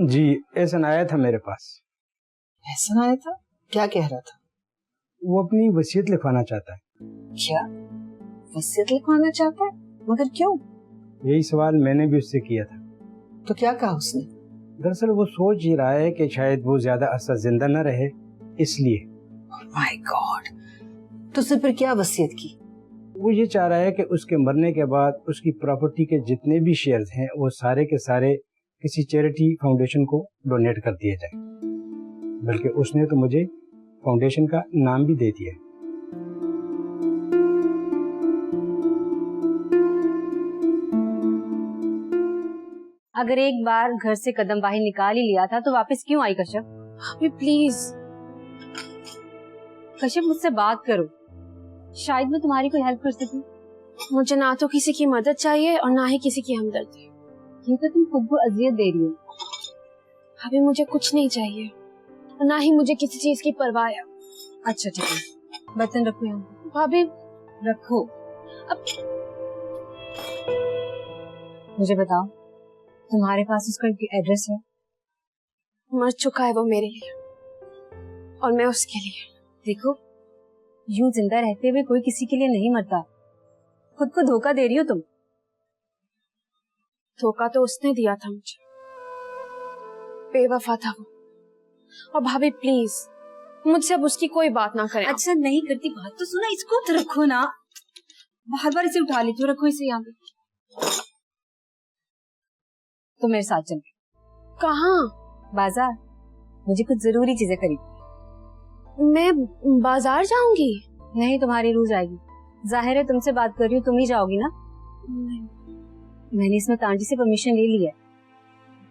जी, एहसन आया था मेरे पास। एहसन आया था? क्या कह रहा था? वो अपनी वसीयत लिखवाना चाहता है। क्या वसीयत लिखवाना चाहता है? मगर क्यों? यही सवाल मैंने भी उससे किया था। तो क्या कहा उसने? दरअसल वो सोच ही रहा है कि शायद वो ज्यादा अरसा जिंदा न रहे, इसलिए। माय गॉड, तो उसने फिर क्या वसीयत की? वो ये चाह रहा है कि उसके मरने के बाद उसकी प्रॉपर्टी के जितने भी शेयर्स हैं वो सारे के सारे किसी चैरिटी फाउंडेशन को डोनेट कर दिए जाए। बल्कि उसने तो मुझे फाउंडेशन का नाम भी दे दिया है। अगर एक बार घर से कदम बाहर निकाल ही लिया था तो वापस क्यों आई कश्यप? अभी प्लीज कश्यप, मुझसे बात करो, शायद मैं तुम्हारी कोई हेल्प कर सकूं। मुझे ना तो किसी की मदद चाहिए और ना ही किसी की हमदर्दी। ये तो तुम खुद को अजियत दे रही हो। अभी मुझे कुछ नहीं चाहिए और ना ही मुझे किसी चीज की परवाह है। अच्छा ठीक है, बर्तन रखो यहाँ। भाभी रखो। अब मुझे बताओ, तुम्हारे पास उसका एड्रेस है? मर चुका है वो मेरे लिए और मैं उसके लिए। देखो, यूं जिंदा रहते हुए कोई किसी के लिए नहीं मरता। खुद को धोखा दे रही हो तुम। धोखा तो उसने दिया था मुझे, बेवफा था वो। और भाभी प्लीज मुझसे अब उसकी कोई बात ना करें। अच्छा नहीं करती बात तो सुना, इसको तो रखो ना, बार बार इसे उठा लेती हो। रखो इसे यहाँ पे। तो मेरे साथ चल। कहाँ? बाजार, मुझे कुछ जरूरी चीजें खरीदनी। मैं बाजार जाऊंगी? नहीं, तुम्हारी रूह जाएगी। जाहिर है तुमसे बात कर रही हूँ, तुम ही जाओगी ना? नहीं। मैंने इसमें कांजी से परमिशन ले ली है।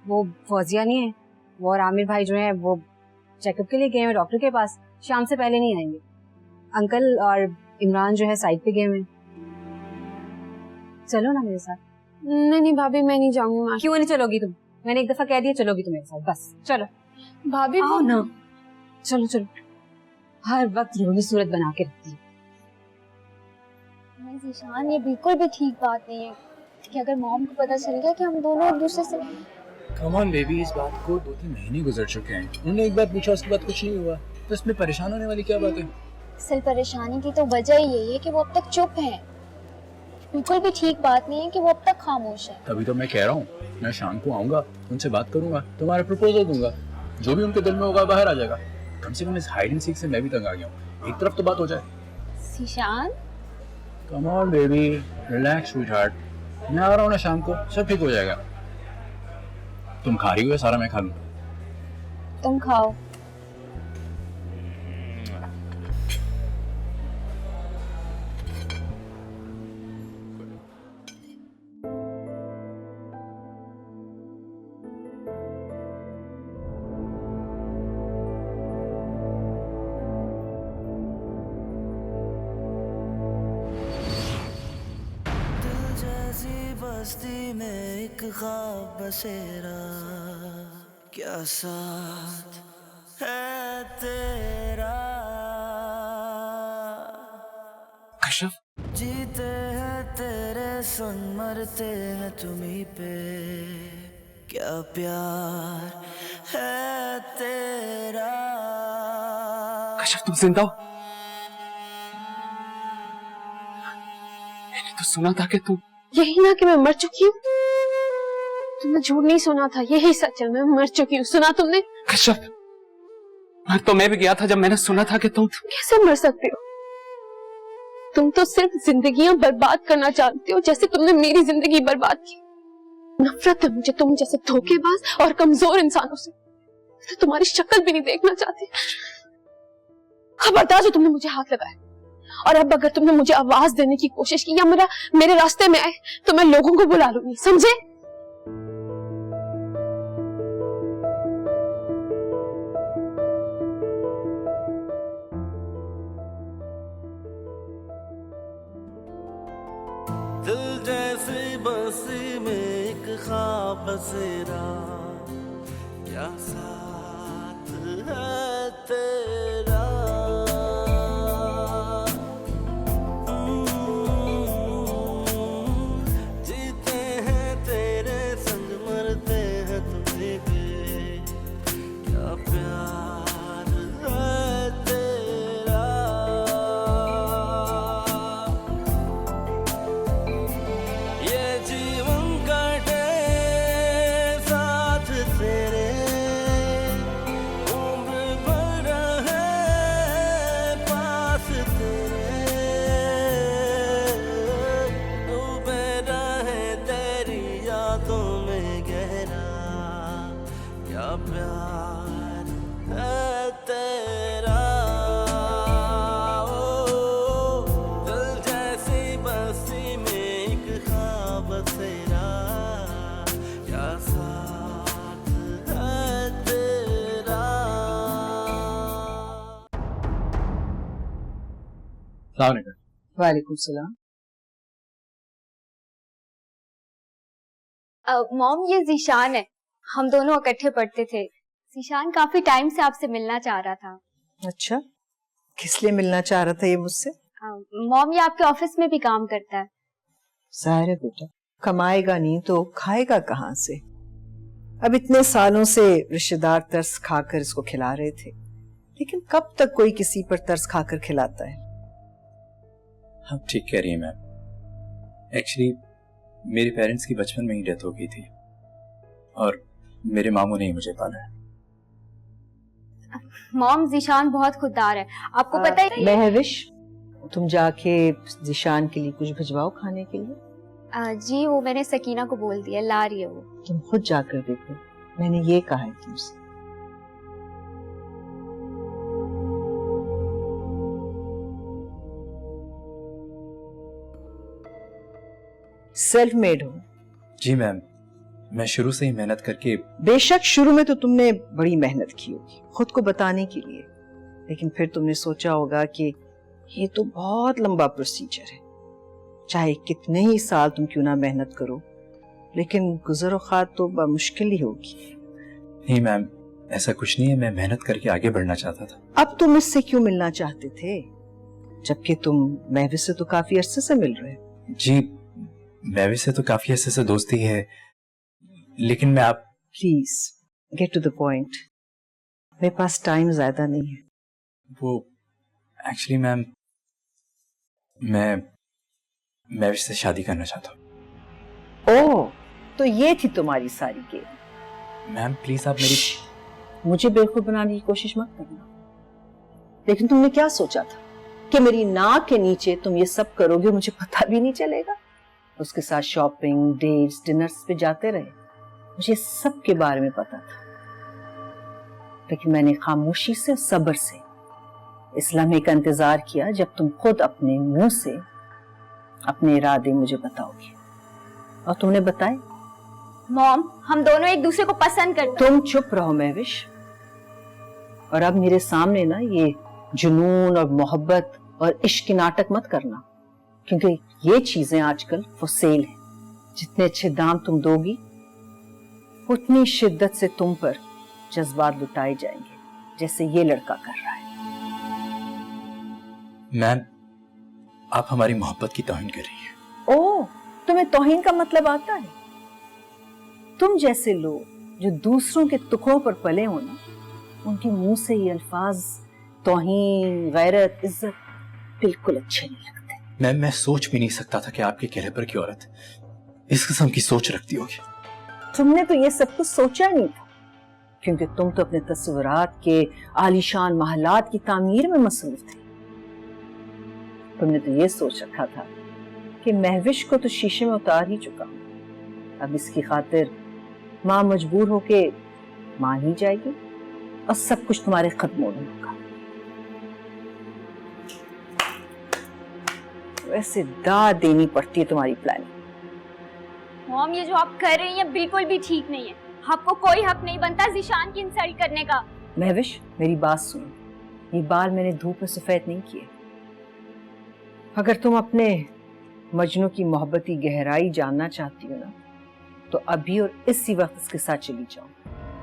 वो फौजिया नहीं है, वो और आमिर भाई जो हैं वो चेकअप के लिए गए हैं डॉक्टर के पास। शाम से पहले नहीं आएंगे। अंकल और इमरान जो है साइड पे गए हैं। चलो ना मेरे साथ। नहीं भाभी, मैं नहीं जाऊंगी। क्यों नहीं चलोगी तुम? मैंने एक दफा कह दिया चलोगी तुम मेरे साथ, बस चलो। भाभी आओ ना, चलो चलो। हर वक्त रोनी सूरत बना के रखती है। नहीं ज़ीशान, ये बिल्कुल भी ठीक बात नहीं है कि अगर मॉम को पता चल गया कि हम दोनों एक दूसरे से। कम ऑन बेबी, इस बात को 2-3 महीने गुजर चुके हैं। उन्होंने एक बार पूछा, उसके बाद कुछ नहीं हुआ, तो इसमें परेशान होने वाली क्या बात है? असल परेशानी की तो वजह यही है कि वो अब तक चुप है। बिल्कुल भी ठीक बात नहीं है कि वो अब तक खामोश है। तभी तो मैं कह रहा हूँ, मैं शाम को आऊंगा, उनसे बात करूंगा, तुम्हारा प्रपोजल दूंगा, जो भी उनके दिल में होगा बाहर आ जाएगा। कम से कम इस हाइड एंड सीक से मैं भी तंग आ गया हूँ, एक तरफ तो बात हो जाए। Zeeshan, come on baby, relax sweetheart, मैं आ रहा हूँ ना शाम को, सब ठीक हो जाएगा। तुम खा रही हो या सारा मैं खा लूं? तुम खाओ। बस्ती में एक ख्वाब बसेरा, क्या साथ है तेरा। कश्यप, जीते हैं तेरे संग, मरते हैं तुम्हीं पे, क्या प्यार है तेरा। कश्यप तुम जिंदा हो? मैंने तो सुना था कि तुम। यही ना कि मैं मर चुकी हूँ। तुमने झूठ नहीं सुना था, यही सच है, मैं मर चुकी हूँ। सुना तुमने? कश्यप, मर तो मैं भी गया था जब मैंने सुना था कि तुम कैसे मर सकते हो? तुम तो सिर्फ जिंदगियां बर्बाद करना चाहते हो, जैसे तुमने मेरी जिंदगी बर्बाद की। नफरत है मुझे तुम जैसे धोखेबाज और कमजोर इंसानों से। तो तुम्हारी शक्ल भी नहीं देखना चाहती। खबरदार जो तुमने मुझे हाथ लगाया। और अब अगर तुमने मुझे आवाज देने की कोशिश की या मेरे रास्ते में आए तो मैं लोगों को बुला लूंगी, समझे? दिल जैसी बस्ती में एक ख्वाब बसेरा, क्या साथ है तेरा। जीते हैं तेरे संग, मरते हैं तुम्हीं पे, अस्सलाम वालेकुम। वालेकुम सलाम। मॉम, ये जीशान है, हम दोनों इकट्ठे पढ़ते थे। जीशान काफी टाइम से आपसे मिलना चाह रहा था। अच्छा, किस लिए मिलना चाह रहा था ये मुझसे? मॉम, ये आपके ऑफिस में भी काम करता है। जाहिर है बेटा, कमाएगा नहीं तो खाएगा कहाँ से। अब इतने सालों से रिश्तेदार तरस खाकर इसको खिला रहे थे, लेकिन कब तक कोई किसी पर तरस खाकर खिलाता है? आप ठीक कह रही हैं मैम। एक्चुअली मेरे पेरेंट्स की बचपन में ही डेथ हो गई थी और मेरे मामू ने ही मुझे पाला है। मॉम, जीशान बहुत खुददार है, आपको पता है। महविश, तुम जाके जीशान के लिए कुछ भिजवाओ खाने के लिए। जी, वो मैंने सकीना को बोल दिया, ला रही है वो। तुम खुद जाकर देखो, मैंने ये कहा है तुमसे। सेल्फ मेड हो? जी मैम, मैं शुरू से ही मेहनत करके। बेशक शुरू में तो तुमने बड़ी मेहनत की होगी खुद को बताने के लिए, लेकिन फिर तुमने सोचा होगा कि ये तो बहुत लंबा प्रोसीजर है, चाहे कितने ही साल तुम क्यों ना मेहनत करो, लेकिन गुज़र औक़ात तो मुश्किल ही होगी। नहीं मैम, ऐसा कुछ नहीं है, मैं मेहनत करके आगे बढ़ना चाहता था। अब तुम इससे क्यों मिलना चाहते थे, जबकि तुम महविश से तो काफी अरसे से मिल रहे हो? जी, महविश से तो काफी अरसे से दोस्ती है, लेकिन मैं आप। Please get to the point, मेरे पास टाइम ज्यादा नहीं है। वो एक्चुअली मैम, मैं महविश से शादी करना चाहता हूँ। ओह, तो ये थी तुम्हारी सारी गेम। मैम प्लीज आप मेरी। मुझे बेवकूफ बनाने की कोशिश मत करना। लेकिन तुमने क्या सोचा था कि मेरी नाक के नीचे तुम ये सब करोगे, मुझे पता भी नहीं चलेगा? उसके साथ शॉपिंग, डेट्स, डिनर्स पे जाते रहे, मुझे सब के बारे में पता था, लेकिन मैंने खामोशी से, सब्र से इस लम्हे का इंतजार किया जब तुम खुद अपने मुंह से अपने इरादे मुझे बताओगे, और तुमने बताए। मॉम, हम दोनों एक दूसरे को पसंद करते। तुम चुप रहो महविश, और अब मेरे सामने ना ये जुनून और मोहब्बत और इश्क की नाटक मत करना, क्योंकि ये चीजें आजकल फॉर सेल है। जितने अच्छे दाम तुम दोगी, उतनी शिद्दत से तुम पर जज्बात लुटाए जाएंगे, जैसे ये लड़का कर रहा है। मैम, आप हमारी मोहब्बत की तौहीन कर रही हैं। ओह, तुम्हें तौहीन का मतलब आता है? तुम जैसे लोग जो दूसरों के टुकड़ों पर पले हो ना, उनके मुंह से ये अल्फाज तौहीन, गैरत, इज्जत बिल्कुल अच्छे नहीं लगते। मैम, मैं सोच भी नहीं सकता था कि आपके चेहरे पर की औरत इस किस्म की सोच रखती होगी। तुमने तो ये सब कुछ सोचा नहीं था, क्योंकि तुम तो अपने तस्वीरात के आलीशान महलात की तामीर में मसरूफ थे। तुमने तो ये सोच रखा था कि महविश को तो शीशे में उतार ही चुका हूं, अब इसकी खातिर माँ मजबूर होके मान ही जाएगी और सब कुछ तुम्हारे कदमों में होगा। वैसे दाद देनी पड़ती है तुम्हारी प्लानिंग। मॉम, ये जो आप कर रही हैं बिल्कुल भी ठीक नहीं है। आपको कोई हक नहीं बनता जीशान की इंसल्ट करने का। महविश, मेरी बात सुनो, ये बाल मैंने धूप में सफेद नहीं किए। अगर तुम अपने मजनू की मोहब्बत की गहराई जानना चाहती हो ना, तो अभी और इसी वक्त इसके साथ चली जाओ,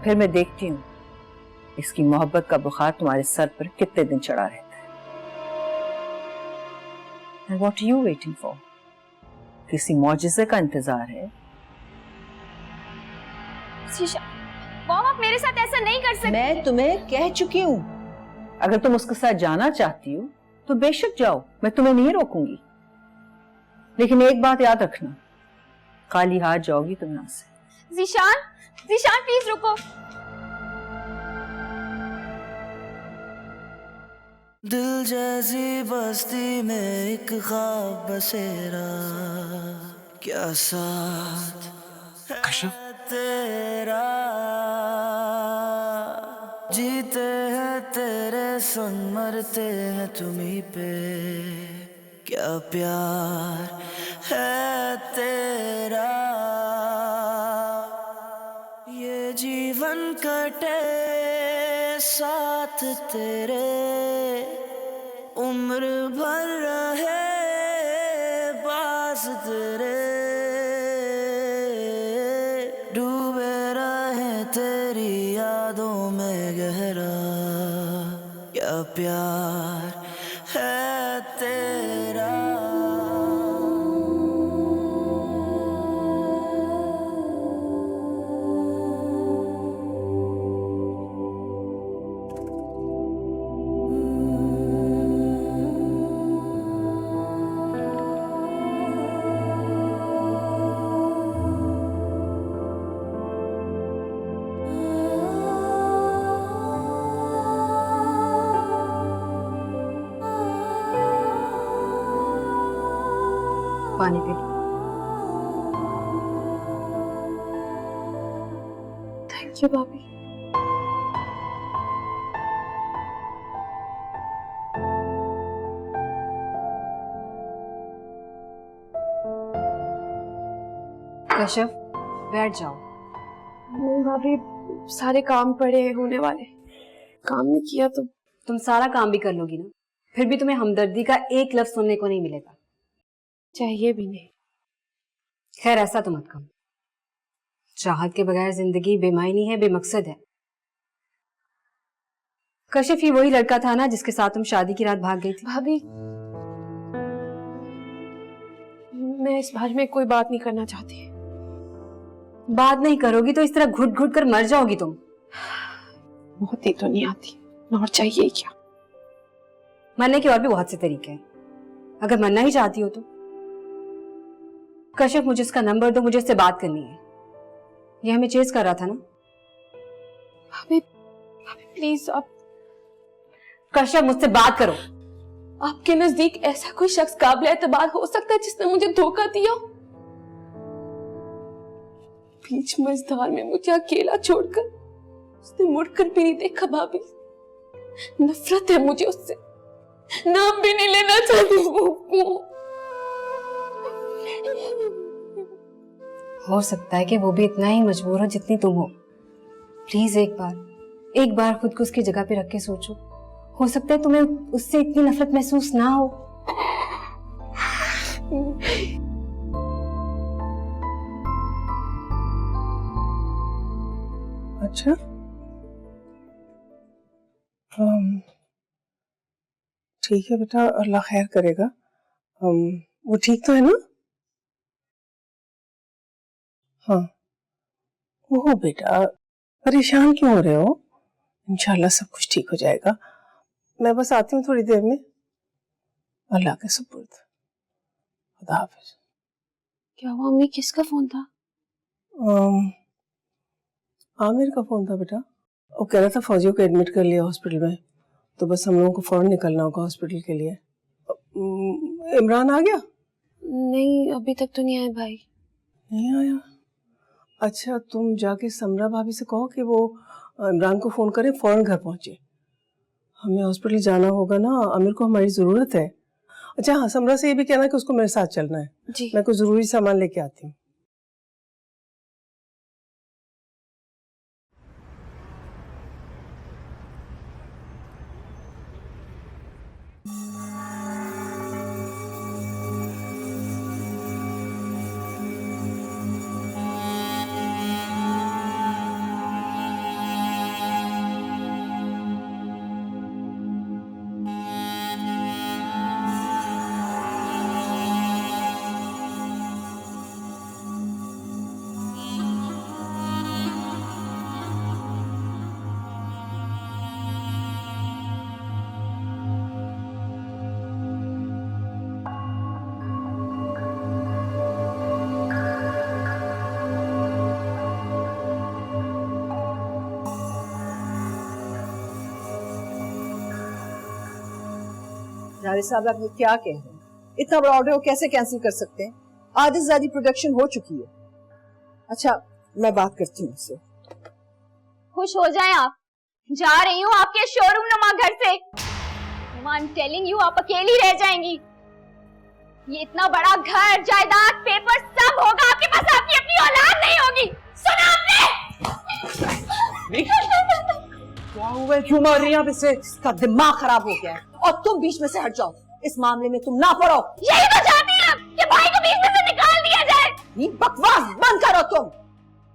फिर मैं देखती हूँ इसकी मोहब्बत का बुखार तुम्हारे सर पर कितने दिन चढ़ा रहता है। And what are you waiting for? किसी मौजिज़े का इंतजार है? मॉम, आप मेरे साथ ऐसा नहीं कर सकते। मैं तुम्हें कह चुकी हूँ, अगर तुम उसके साथ जाना चाहती हो तो बेशक जाओ, मैं तुम्हें नहीं रोकूंगी, लेकिन एक बात याद रखना, खाली हाथ जाओगी तुम यहाँ से। जीशान, जीशान प्लीज रुको। दिल जैसी बस्ती में एक ख्वाब बसेरा, क्या साथ है तेरा, जीते हैं तेरे संग, मरते हैं तुम्हीं पे, क्या प्यार है तेरा, ये जीवन कटे साथ तेरे, उम्र उम्र भर रहे पास तेरे, डूबे रहे तेरी यादों में गहरा, क्या प्यार है तेरा। पानी पी लो। थैंक यू भाभी। कश्यप बैठ जाओ। नहीं भाभी, सारे काम पड़े हैं होने वाले, काम नहीं किया तो। तुम सारा काम भी कर लोगी ना, फिर भी तुम्हें हमदर्दी का एक लफ्ज सुनने को नहीं मिलेगा। चाहिए भी नहीं। खैर ऐसा तो मत कहो, चाहत के बगैर जिंदगी बेमायनी है, बेमकसद है। कश्यप ही वही लड़का था ना जिसके साथ तुम शादी की रात भाग गई थी। भाभी, मैं इस बारे में कोई बात नहीं करना चाहती। बात नहीं करोगी तो इस तरह घुट घुट कर मर जाओगी तुम। बहुत ही तो नहीं आती, और चाहिए क्या। मरने के और भी बहुत से तरीके हैं, अगर मरना ही चाहती हो तो। कश्यप, मुझे उसका नंबर दो, मुझे उससे बात करनी है। ये हमें चेस कर रहा था ना। भाभी, भाभी प्लीज आप। कश्यप, मुझसे बात करो। आपके नजदीक ऐसा कोई शख्स काबिल एतबार हो सकता है जिसने मुझे धोखा दिया? बीच मझधार में मुझे अकेला छोड़कर उसने मुड़कर भी नहीं देखा। भाभी, नफरत है मुझे उससे, नाम भी नहीं लेना चाहती वो। हो सकता है कि वो भी इतना ही मजबूर हो जितनी तुम हो। प्लीज एक बार खुद को उसकी जगह पे रख के सोचो। हो सकता है तुम्हें उससे इतनी नफरत महसूस ना हो। अच्छा, ठीक है बेटा, अल्लाह खैर करेगा। वो ठीक तो है ना? हाँ। वो बेटा, परेशान क्यों हो रहे हो? इंशाल्लाह सब कुछ ठीक हो जाएगा। मैं बस आती हूँ थोड़ी देर में। अल्लाह के सुपुर्द। खुदा हाफिज। क्या हुआ अम्मी, किसका फोन था? आमिर का फोन था बेटा। वो कह रहा था फौजियों को एडमिट कर लिया हॉस्पिटल में, तो बस हम लोगों को फौरन निकलना होगा हॉस्पिटल के लिए। इमरान आ गया? नहीं, अभी तक तो नहीं आए भाई। नहीं आया? अच्छा, तुम जाके समरा भाभी से कहो कि वो इमरान को फोन करें, फौरन घर पहुंचे। हमें हॉस्पिटल जाना होगा ना, आमिर को हमारी जरूरत है। अच्छा हाँ, समरा से ये भी कहना कि उसको मेरे साथ चलना है जी। मैं कुछ जरूरी सामान लेके आती हूँ। जावेद साहब, आप ये क्या कह रहे हैं? इतना बड़ा ऑर्डर कैसे कैंसिल कर सकते हैं? आधी से ज्यादा प्रोडक्शन हो चुकी है। अच्छा, मैं बात करती हूँ उससे। खुश हो जाएं आप, जा रही हूँ आपके शोरूम नुमा घर से। आई एम टेलिंग यू, आप अकेली रह जाएंगी। ये इतना बड़ा घर, जायदाद, पेपर सब होगा आपके पास, आपकी अपनी औलाद नहीं होगी। सुना आपने? क्या हुआ? क्यों मार रही हैं आप इसे? इसका दिमाग खराब हो गया है और तुम बीच में से हट जाओ। इस मामले में तुम ना पड़ो। यही तो चाहती हैं कि भाई को बीच में से निकाल दिया जाए। ये बकवास बंद करो तुम।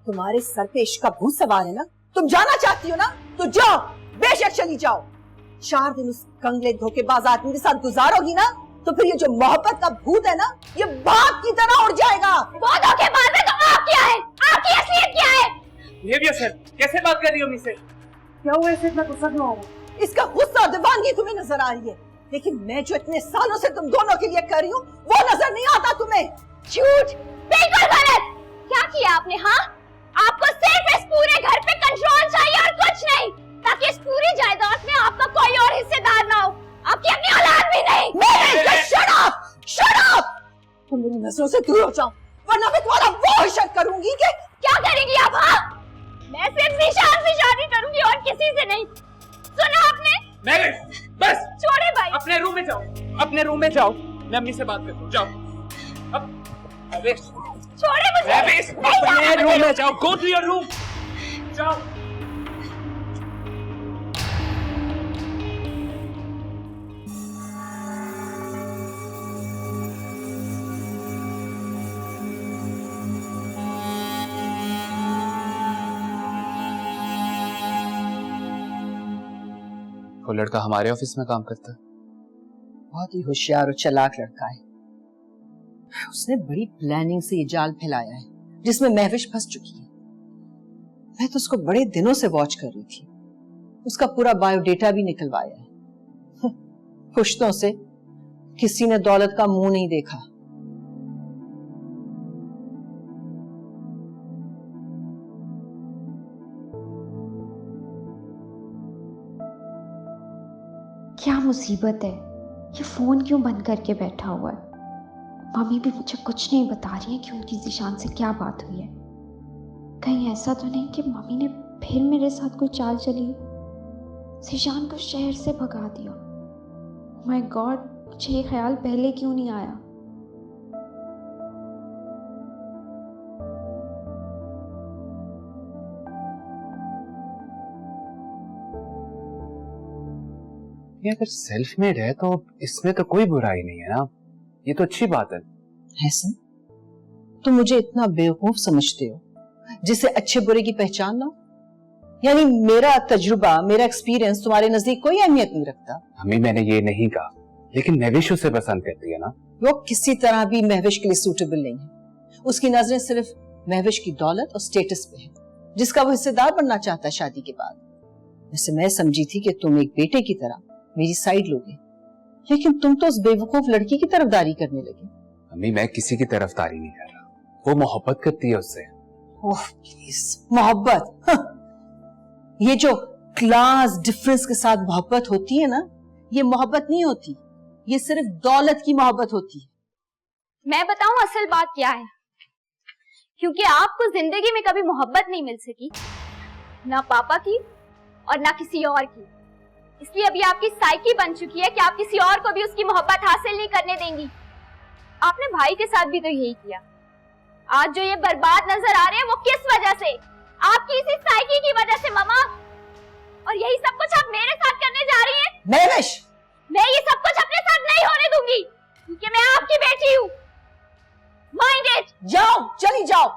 तुम्हारे सर पे इश्क का भूत सवार है ना, तुम जाना चाहती हो ना तो जाओ, बेशक चली जाओ। 4 दिन उस कंगले धोखेबाज आदमी के साथ गुजारोगी ना तो फिर ये जो मोहब्बत का भूत है ना, ये भाग की तरह उड़ जाएगा। वो धोखेबाज है तो आप क्या है? आपकी असलियत क्या है? बिहेवियर सर, कैसे बात कर रही हो मुझसे? क्या हुआ इसे इतना गुस्सा क्यों आ रहा है? इसका गुस्सा और दीवानगी तुम्हें नजर आ रही है, लेकिन मैं जो इतने सालों से तुम दोनों के लिए कर रही हूँ वो नजर नहीं आता तुम्हें। झूठ, बिल्कुल गलत। क्या किया आपने? हाँ, आपको सिर्फ इस पूरे घर पे कंट्रोल चाहिए और कुछ नहीं, ताकि इस पूरी जायदाद में आपका कोई और हिस्सेदार ना हो, आपकी अपनी औलाद भी नहीं। Shut up, shut up. तुम मेरी नजरों से दूर हो जाओ वरना मैं तुम्हारा वो हशर करूंगी कि क्या करेंगी आप? हाँ, मैं सिर्फ निशान से शादी करूंगी और किसी से नहीं। सुना आपने? महविश, बस छोड़े भाई। अपने रूम में जाओ, अपने रूम में जाओ, मैं अम्मी से बात करता हूँ। जाओ अब। महविश, छोड़े मुझे। महविश, अपने रूम में जाओ, गो टू योर रूम, जाओ। वो लड़का हमारे ऑफिस में काम करता है। बहुत ही होशियार और चालाक लड़का है। उसने बड़ी प्लानिंग से ये जाल फैलाया है जिसमें महविश फंस चुकी है। मैं तो उसको बड़े दिनों से वॉच कर रही थी, उसका पूरा बायोडेटा भी निकलवाया है। पुश्तों से किसी ने दौलत का मुंह नहीं देखा। क्या मुसीबत है? ये फोन क्यों बंद करके बैठा हुआ है? मम्मी भी मुझे कुछ नहीं बता रही है कि उनकी ज़ीशान से क्या बात हुई है। कहीं ऐसा तो नहीं कि मम्मी ने फिर मेरे साथ कोई चाल चली, ज़ीशान को शहर से भगा दिया। माय गॉड, मुझे ये ख्याल पहले क्यों नहीं आया? ये अगर सेल्फ मेड है तो इसमें तो कोई बुराई नहीं है ना, ये तो अच्छी बात है। हैसन, तुम मुझे इतना बेवकूफ समझते हो जिसे अच्छे बुरे की पहचान ना? यानी मेरा तजुर्बा, मेरा एक्सपीरियंस तुम्हारे नजदीक कोई अहमियत नहीं रखता? हमें मैंने ये नहीं कहा, लेकिन महविश उसे पसंद करती है ना। वो किसी तरह भी महविश के लिए सूटेबल नहीं है। उसकी नजरें सिर्फ महविश की दौलत और स्टेटस पे है, जिसका वो हिस्सेदार बनना चाहता है शादी के बाद। वैसे मैं समझी थी कि तुम एक बेटे की तरह मेरी साइड लोगे, लेकिन तुम तो उस बेवकूफ लड़की की तरफदारी करने लगे। अम्मी, मैं किसी की तरफदारी नहीं कर रहा, वो मोहब्बत करती है उससे। ओह प्लीज, मोहब्बत? हाँ। ये जो क्लास डिफरेंस के साथ मोहब्बत होती है ना, ये मोहब्बत नहीं होती, ये सिर्फ दौलत की मोहब्बत होती है। मैं बताऊं असल बात क्या है? क्योंकि आपको जिंदगी में कभी मोहब्बत नहीं मिल सकी, ना पापा की और ना किसी और की, इसलिए अभी आपकी साइकी बन चुकी है कि आप किसी और को भी उसकी मोहब्बत हासिल नहीं करने देंगी। आपने भाई के साथ भी तो यही किया। आज जो ये बर्बाद नजर आ रहे हैं वो किस वजह से? आपकी इसी साइकी की वजह से मामा। और यही सब कुछ आप मेरे साथ करने जा रही हैं? महविश, मैं ये सब कुछ अपने साथ नहीं होने दूंगी, क्योंकि मैं आपकी बेटी हूँ। Mind it. जाओ, चली जाओ।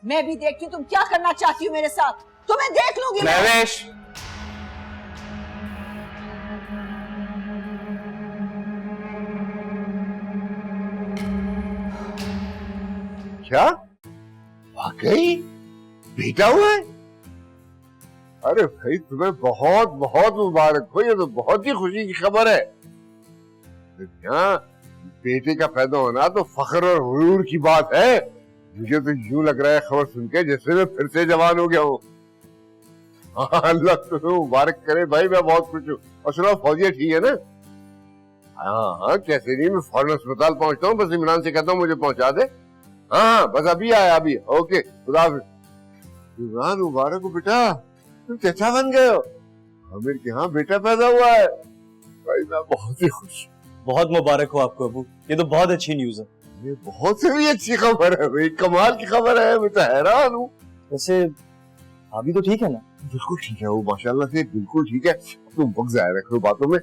मैं भी देखती हूँ तुम क्या करना चाहती हो मेरे साथ, तुम्हें देख लूंगी मैं। महविश, क्या वाकई बेटा हुआ है? अरे भाई, तुम्हें बहुत बहुत मुबारक हो, ये तो बहुत ही खुशी की खबर है। यहाँ बेटे का पैदा होना तो फख्र और हुरूर की बात है। मुझे तो यूं लग रहा है खबर सुन के जैसे मैं फिर से जवान हो गया हूँ। अल्लाह तुम्हें मुबारक करे भाई, मैं बहुत खुश हूँ। और सुनो, फौजिया ठीक है ना? हाँ, कैसे नहीं, मैं फौरन अस्पताल पहुंचता हूँ, बस इमरान से कहता हूँ मुझे पहुंचा दे। हाँ, बस अभी आया, अभी। ओके, खुदा हाफिज़। इमरान, मुबारक हो बेटा, तुम चाचा बन गए हो। आमिर के यहाँ बेटा पैदा हुआ है। भाई मैं बहुत ही खुश। बहुत मुबारक हो आपको अबू, ये तो बहुत अच्छी न्यूज़ है। ये बहुत से भी अच्छी खबर है भाई, कमाल की खबर है, मैं तो हैरान हूँ। वैसे भाभी तो ठीक है ना? बिल्कुल ठीक है वो, माशाल्लाह से बिल्कुल ठीक है। तुम वक्त जाया रख लो बातों में,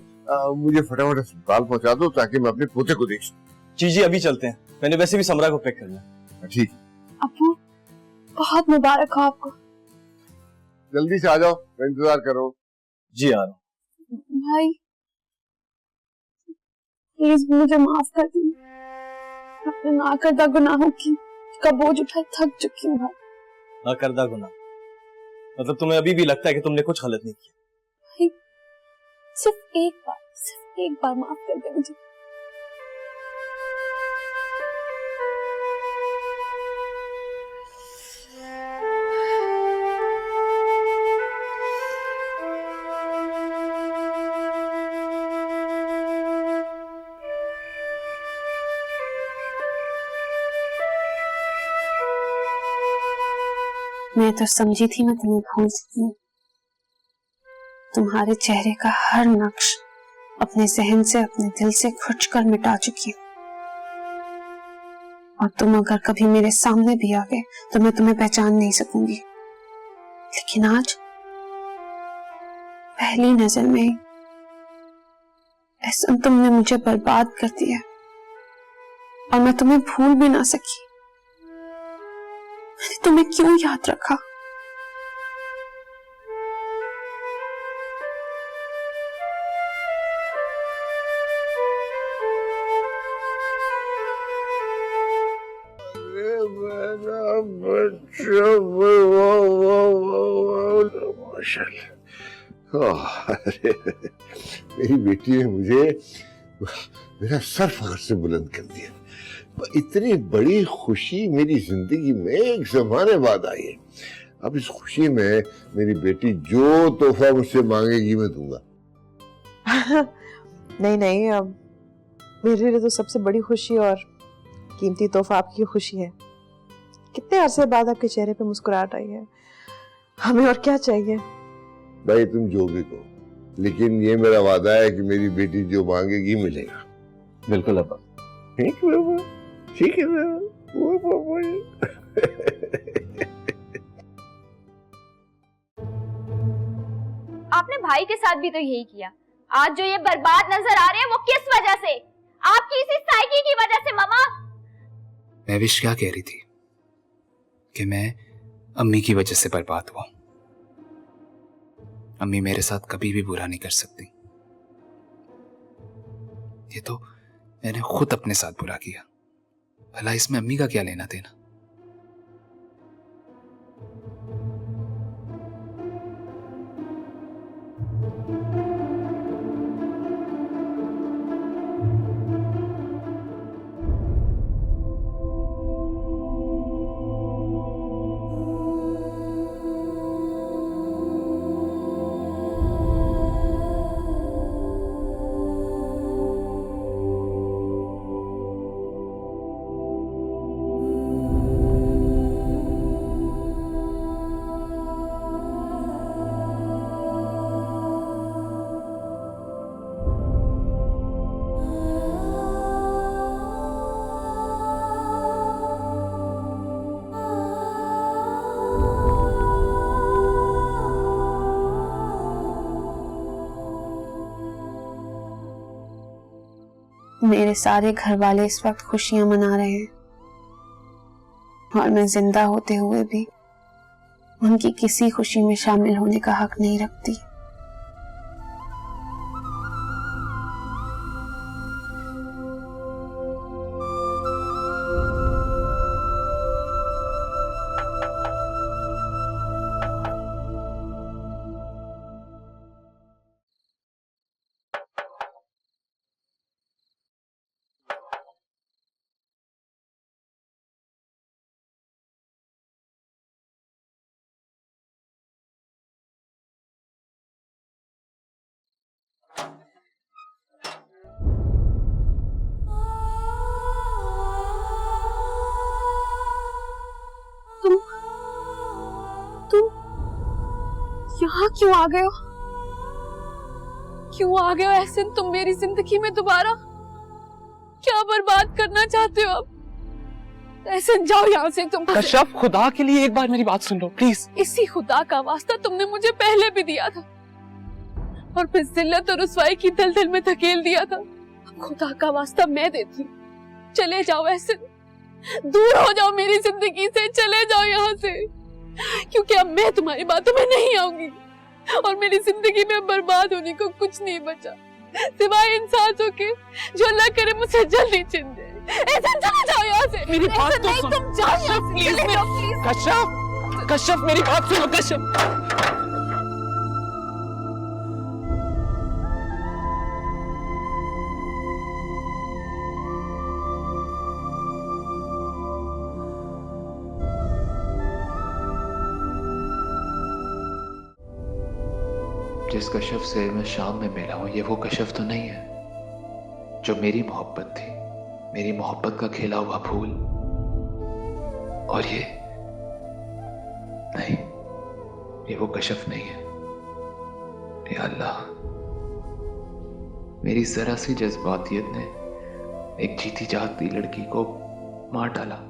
मुझे फटाफट अस्पताल पहुंचा दो ताकि मैं अपने पोते को देख सकूं। जी अभी चलते हैं, मैंने वैसे भी समरा को पैक करना। ठीक। अब्बू बहुत मुबारक हो आपको। जल्दी से आ जाओ, मैं इंतजार कर रहा हूँ। जी आ रहा हूँ। भाई प्लीज मुझे माफ कर दीजिए, अपने नाकर्दा गुनाहों का बोझ उठाए थक चुकी हूँ भाई। नाकर्दा गुनाह मतलब तुम्हें अभी भी लगता है कि तुमने कुछ गलत नहीं किया? सिर्फ एक बार माफ कर दे मुझे। मैं तो समझी थी मैं तुम्हें भूल सकती हूँ। तुम्हारे चेहरे का हर नक्श अपने जहन से, अपने दिल से खुच कर मिटा चुकी हूँ। और तुम अगर कभी मेरे सामने भी आ गए तो मैं तुम्हें पहचान नहीं सकूंगी। लेकिन आज पहली नजर में ही ऐसा तुमने मुझे बर्बाद कर दिया और मैं तुम्हें भूल भी ना सकी। मैंने तुम्हें क्यों याद रखा? मेरी बेटी ने मुझे मेरा सर फख्र से बुलंद कर दिया। इतनी बड़ी खुशी मेरी जिंदगी में एक जमाने बाद आई है। अब इस खुशी में मेरी बेटी जो तोहफा मुझसे मांगेगी मैं दूंगा। नहीं, अब मेरे लिए तो सबसे बड़ी खुशी और कीमती तोहफा आपकी खुशी है। कितने अरसे बाद आपके चेहरे पे मुस्कुराहट आई है, हमें और क्या चाहिए? भाई तुम जो भी कहो, लेकिन ये मेरा वादा है कि मेरी बेटी जो मांगेगी मिलेगा। बिल्कुल अब्बा। ठीक है, ठीक है। आपने भाई के साथ भी तो यही किया। आज जो ये बर्बाद नजर आ रहे हैं वो किस वजह से? आपकी इसी साइकी की वजह से मामा। महविश क्या कह रही थी कि मैं अम्मी की वजह से बर्बाद हुआ। अम्मी मेरे साथ कभी भी बुरा नहीं कर सकती। ये तो मैंने खुद अपने साथ बुरा किया। भला इसमें अम्मी का क्या लेना देना? मेरे सारे घर वाले इस वक्त खुशियां मना रहे हैं और मैं जिंदा होते हुए भी उनकी किसी खुशी में शामिल होने का हक नहीं रखती। तुम यहाँ क्यों आ गए हो? क्यों आ गए हो एहसन? तुम मेरी जिंदगी में दोबारा क्या बर्बाद करना चाहते हो? अब ऐसे जाओ यहाँ से तुम। कश्यप, खुदा के लिए एक बार मेरी बात सुन लो प्लीज। इसी खुदा का वास्ता तुमने मुझे पहले भी दिया था और फिर जिल्लत और रुसवाई की दलदल में धकेल दिया था। खुदा का वास्ता मैं देती हूँ, चले जाओ, ऐसे दूर हो जाओ मेरी जिंदगी से, चले जाओ यहाँ से, क्योंकि अब मैं तुम्हारी बातों में नहीं आऊंगी और मेरी जिंदगी में बर्बाद होने को कुछ नहीं बचा सिवाय इन सांसों के जो अल्लाह करे मुझसे जल्दी छिन जाए। ऐसे चले जाओ यहाँ से। मेरी बात तो नहीं, सुन। तुम जाओ यहाँ से, प्लीज, चले जाओ, प्लीज। कश्यप, कश्यप मेरी बात सुनो कश्यप। जिस कश्यप से मैं शाम में मिला हूं, ये वो कश्यप तो नहीं है जो मेरी मोहब्बत थी, मेरी मोहब्बत का खिला हुआ फूल। और ये नहीं, ये वो कश्यप नहीं है। या अल्लाह, मेरी जरा सी जज्बातियत ने एक जीती जागती लड़की को मार डाला।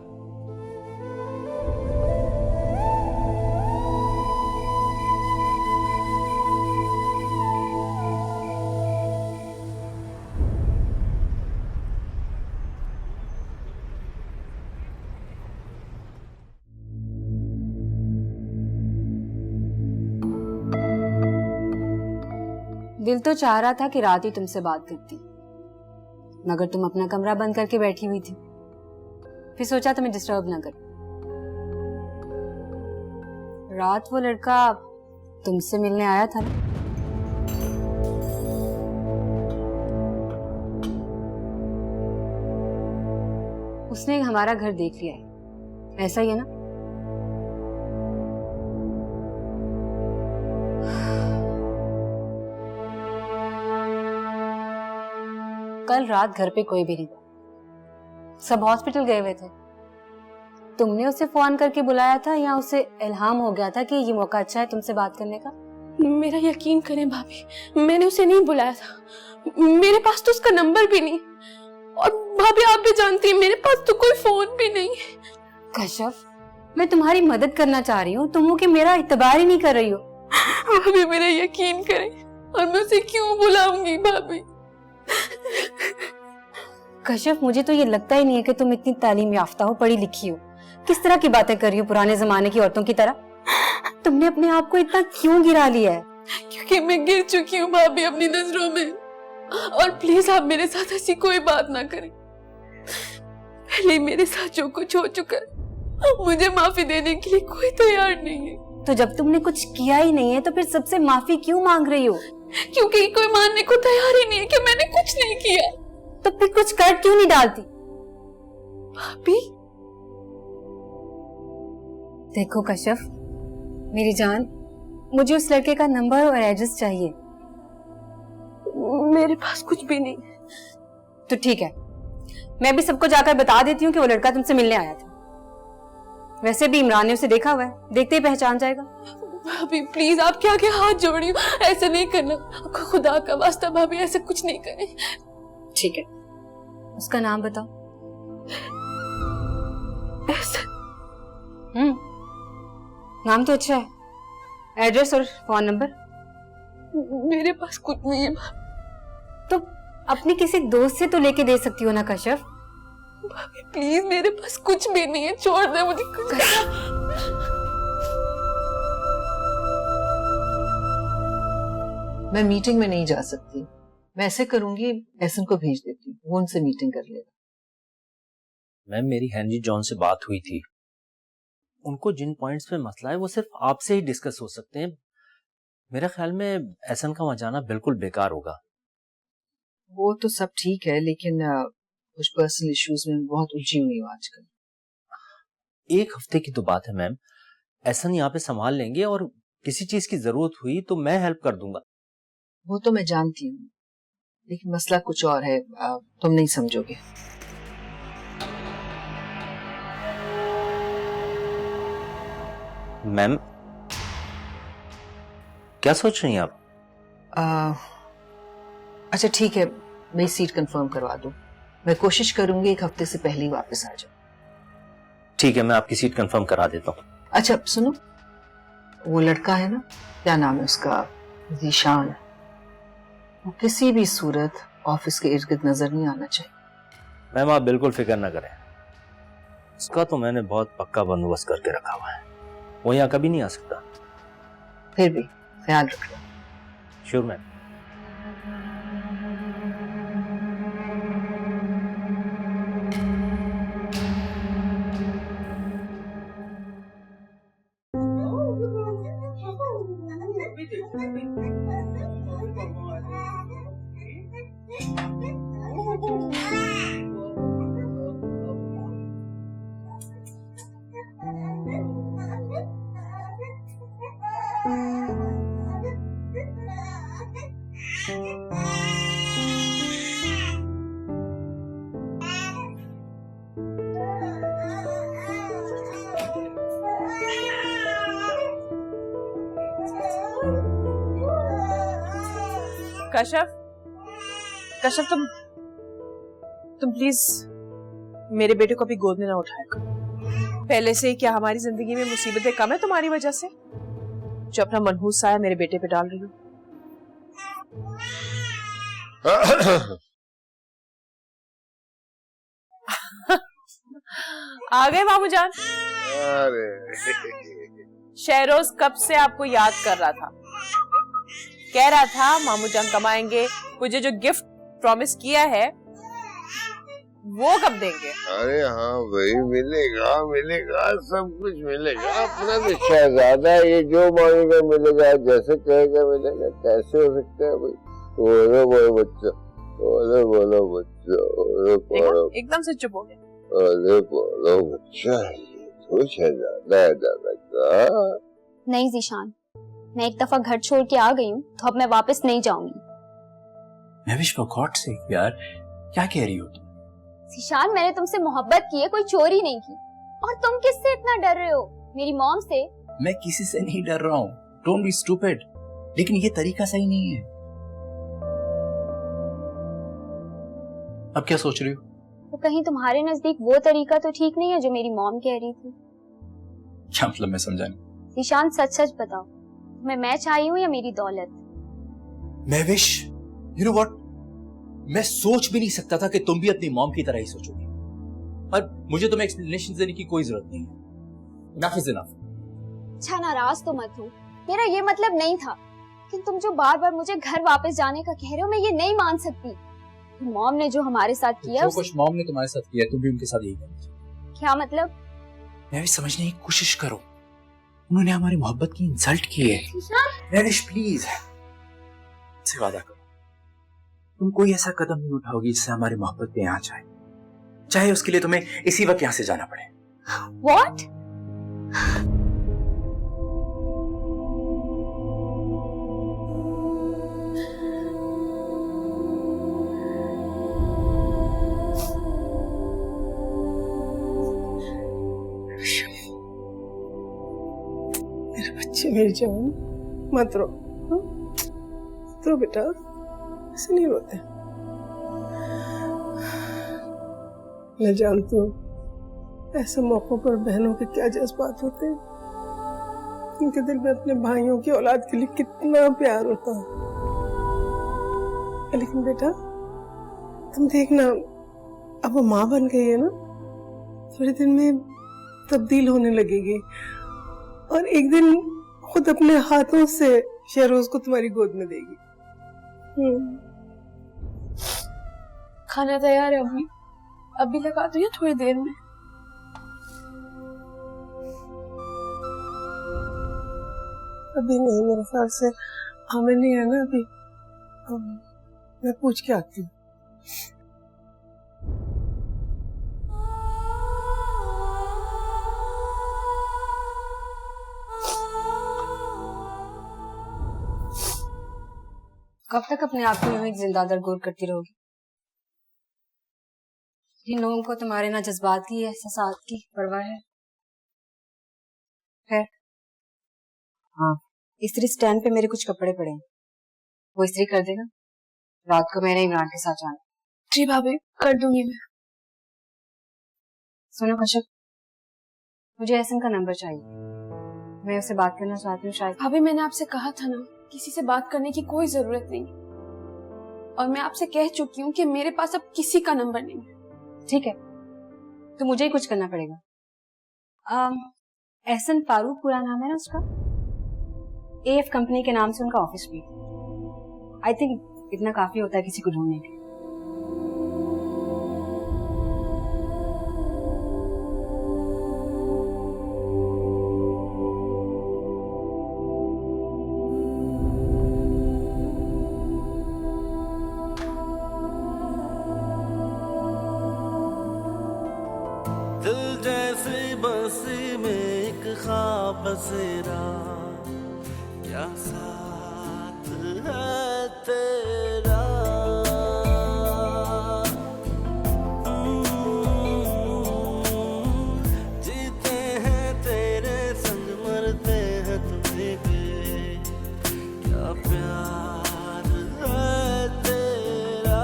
दिल तो चाह रहा था कि रात ही तुमसे बात करती, मगर तुम अपना कमरा बंद करके बैठी हुई थी। फिर सोचा तुम्हें डिस्टर्ब ना कर। रात वो लड़का तुमसे मिलने आया था ना? उसने हमारा घर देख लिया है, ऐसा ही है ना? कल रात घर पे कोई भी नहीं था, सब हॉस्पिटल गए हुए थे। तुमने उसे फोन करके बुलाया था या उसे इल्हाम हो गया था कि ये मौका अच्छा है तुमसे बात करने का? मेरा यकीन करें भाभी, मैंने उसे नहीं बुलाया था, मेरे पास तो उसका नंबर भी नहीं। और भाभी आप भी जानती हैं मेरे पास तो कोई फोन भी नहीं। कश्यप, मैं तुम्हारी मदद करना चाह रही हूँ, तुम हो कि मेरा इत्तेबार ही नहीं कर रही हो। भाभी मेरा यकीन करें, और मैं उसे क्यों बुलाऊंगी भाभी? कश्यप, मुझे तो ये लगता ही नहीं है कि तुम इतनी तालीम याफ्ता हो, पढ़ी लिखी हो। किस तरह की बातें कर रही हो पुराने जमाने की औरतों की तरह? तुमने अपने आप को इतना क्यों गिरा लिया है? क्योंकि मैं गिर चुकी हूँ भाभी अपनी नजरों में। और प्लीज आप मेरे साथ ऐसी कोई बात ना करें। पहले मेरे साथ जो कुछ हो चुका है, मुझे माफी देने के लिए कोई तैयार नहीं है। तो जब तुमने कुछ किया ही नहीं है तो फिर सबसे माफी क्यों मांग रही हो? क्योंकि कोई मानने को तैयार ही नहीं है कि मैंने कुछ नहीं किया। तो फिर कुछ कर क्यों नहीं डालती? भाभी देखो कश्यप, मेरी जान, मुझे उस लड़के का नंबर और एड्रेस चाहिए। मेरे पास कुछ भी नहीं। तो ठीक है, मैं भी सबको जाकर बता देती हूँ कि वो लड़का तुमसे मिलने आया था। वैसे भी इमरान ने उसे देखा हुआ है, देखते ही पहचान जाएगा। भाभी प्लीज आप क्या क्या हाथ जोड़ी हो, ऐसे नहीं करना, खुदा का वास्ता भाभी ऐसे कुछ नहीं करें। ठीक है, उसका नाम बताओ। नाम तो अच्छा है, एड्रेस और फोन नंबर? मेरे पास कुछ नहीं है। तो अपने किसी दोस्त से तो लेके दे सकती हो ना कश्यप? भाभी प्लीज मेरे पास कुछ भी नहीं है, छोड़ दे मुझे। मैं मीटिंग में नहीं जा सकती, मैं ऐसे करूंगी, एहसन को भेज देती हूँ, वो उनसे मीटिंग कर लेगा। मैम, मेरी हेनरी जॉन से बात हुई थी, उनको जिन पॉइंट्स पे मसला है वो सिर्फ आपसे ही डिस्कस हो सकते हैं। मेरे ख्याल में एहसन का वहां जाना बिल्कुल बेकार होगा। वो तो सब ठीक है, लेकिन कुछ पर्सनल इश्यूज में बहुत उलझी हुई हूँ आजकल। एक हफ्ते की तो बात है मैम, एहसन यहाँ पे संभाल लेंगे और किसी चीज की जरूरत हुई तो मैं हेल्प कर दूंगा। वो तो मैं जानती हूँ, लेकिन मसला कुछ और है, तुम नहीं समझोगे। मैम, क्या सोच रही हैं आप? अच्छा ठीक है, मेरी सीट कंफर्म करवा दो, मैं कोशिश करूंगी एक हफ्ते से पहले ही वापस आ जाऊं। ठीक है, मैं आपकी सीट कंफर्म करा देता हूँ। अच्छा सुनो, वो लड़का है ना, क्या नाम है उसका, जीशान, वो किसी भी सूरत ऑफिस के इर्द गिर्द नजर नहीं आना चाहिए। मैम आप बिल्कुल फिक्र ना करें, उसका तो मैंने बहुत पक्का बंदोबस्त करके रखा हुआ है, वो यहाँ कभी नहीं आ सकता। फिर भी ख्याल रखना। Sure ma'am. कश्यप, कश्यप तुम प्लीज मेरे बेटे को अभी गोद में ना उठाया करो। पहले से ही क्या हमारी जिंदगी में मुसीबतें कम है तुम्हारी वजह से, जो अपना मनहूस साया मेरे बेटे पे डाल रही हो। आ गए मामू जान। अरे शहरोज कब से आपको याद कर रहा था, कह रहा था मामू जान कमाएंगे, मुझे जो गिफ्ट प्रॉमिस किया है वो कब देंगे। अरे हाँ भाई, मिलेगा मिलेगा, सब कुछ मिलेगा। अपना तो शहजादा है, ये जो मांगेगा मिलेगा, जैसे कहेगा मिलेगा। कैसे हो सकता है भाई। बोलो बोलो बच्चा, बोलो बोलो बच्चा, बोलो बोलो। एकदम से चुप हो गए। अरे बोलो बच्चा, तो शहजादा है दादा का। नहीं जीशान, मैं एक दफा घर छोड़ के आ गई हूँ तो अब मैं वापस नहीं जाऊंगी। महविश फॉर गॉड सेक यार, क्या कह रही हो तुम? जीशान मैंने तुमसे मोहब्बत की है, कोई चोरी नहीं की। और तुम किससे इतना डर रहे हो? मेरी मॉम से? मैं किसी से नहीं डर रहा हूँ, डोंट बी स्टूपिड, लेकिन ये तरीका सही नहीं है। अब क्या सोच रही हो? तो कहीं तुम्हारे नजदीक वो तरीका तो ठीक नहीं है जो मेरी मॉम कह रही थी? क्या मतलब, मैं समझा नहीं। जीशान सच सच बताओ, मैं चाहिए हूँ या मेरी दौलत? महविश, यू नो व्हाट, मैं सोच भी नहीं सकता था कि तुम भी अपनी मॉम की तरह ही सोचोगी। और मुझे तुम्हें एक्सप्लेनेशन देने की कोई जरूरत नहीं है। Enough is enough। अच्छा नाराज तो मत हो, मेरा ये मतलब नहीं था, लेकिन तुम जो बार बार मुझे घर वापस जाने का कह रहे हो, मैं ये नहीं मान सकती। मॉम ने जो हमारे साथ किया, जो कुछ मॉम ने तुम्हारे साथ किया, तुम भी उनके साथ यही करना चाहिए। क्या मतलब? मैं भी समझने की कोशिश करो, उन्होंने हमारी मोहब्बत की इंसल्ट की है। महविश प्लीज, मुझसे वादा करो, तुम कोई ऐसा कदम नहीं उठाओगी जिससे हमारी मोहब्बत पे आ जाए, चाहे उसके लिए तुम्हें इसी वक्त यहाँ से जाना पड़े। What? मेरे बच्चे, मेरी जान, मत रो, तो बेटा ऐसे नहीं रोते। मैं जानती हूँ ऐसे मौकों पर बहनों के क्या जज्बात होते हैं, उनके दिल में अपने भाइयों की औलाद के लिए कितना प्यार होता है। लेकिन बेटा तुम देखना, अब वो माँ बन गई है ना, थोड़े दिन में तब्दील होने लगेगी और एक दिन खुद अपने हाथों से शहरोज को तुम्हारी गोद में देगी। खाना तैयार है अम्मी, अभी लगा दो या थोड़ी देर में? अभी नहीं, मेरे ख्याल से हमें नहीं है ना अभी। मैं पूछ के आती हूँ। कब तक अपने आप को यूं ही जिंदा दरगोर करती रहोगी? जिन लोगों को तुम्हारे ना जज्बात की, एहसासात की परवाह है। खैर, हाँ, इस्त्री स्टैंड पे मेरे कुछ कपड़े पड़े हैं, वो इस्त्री कर देना। रात को मैंने इमरान के साथ जाना। जी भाभी, कर दूंगी मैं। सुनो कश्यप, मुझे एहसन का नंबर चाहिए, मैं उससे बात करना चाहती हूँ। शायद भाभी मैंने आपसे कहा था ना, किसी से बात करने की कोई जरूरत नहीं, और मैं आपसे कह चुकी हूँ कि मेरे पास अब किसी का नंबर नहीं है। ठीक है, तो मुझे ही कुछ करना पड़ेगा। एहसन फारूक पूरा नाम है ना उसका, AF कंपनी के नाम से उनका ऑफिस भी। आई थिंक इतना काफी होता है किसी को ढूंढने के लिए। दिल जैसी बसी में एक ख्वाब बसेरा, क्या साथ है तेरा। जीते हैं तेरे संग, मरते हैं तुम्हें पे, क्या प्यार है तेरा।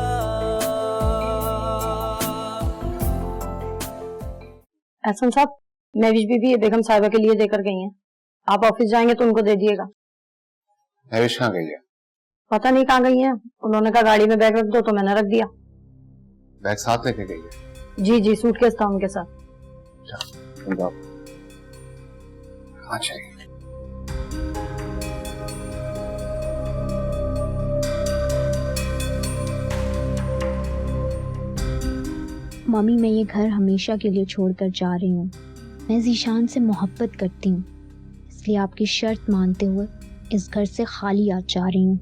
एहसन साहब, महविश बीबी बेगम साहिबा के लिए देकर गई हैं। आप ऑफिस जाएंगे तो उनको दे दिएगा। महविश कहाँ गई है? पता नहीं कहाँ गई हैं, उन्होंने कहा गाड़ी में बैग रख दो तो मैंने रख दिया। बैग साथ लेके गई है? जी जी, सूटकेस था उनके साथ। अच्छा, मम्मी, मैं ये घर हमेशा के लिए छोड़कर जा रही हूँ। मैं ज़ीशान से मोहब्बत करती हूँ, इसलिए आपकी शर्त मानते हुए इस घर से खाली आज जा रही हूँ।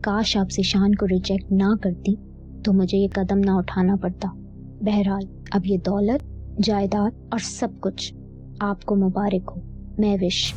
काश आप ज़ीशान को रिजेक्ट ना करती तो मुझे ये कदम ना उठाना पड़ता। बहरहाल अब ये दौलत, जायदाद और सब कुछ आपको मुबारक हो। महविश।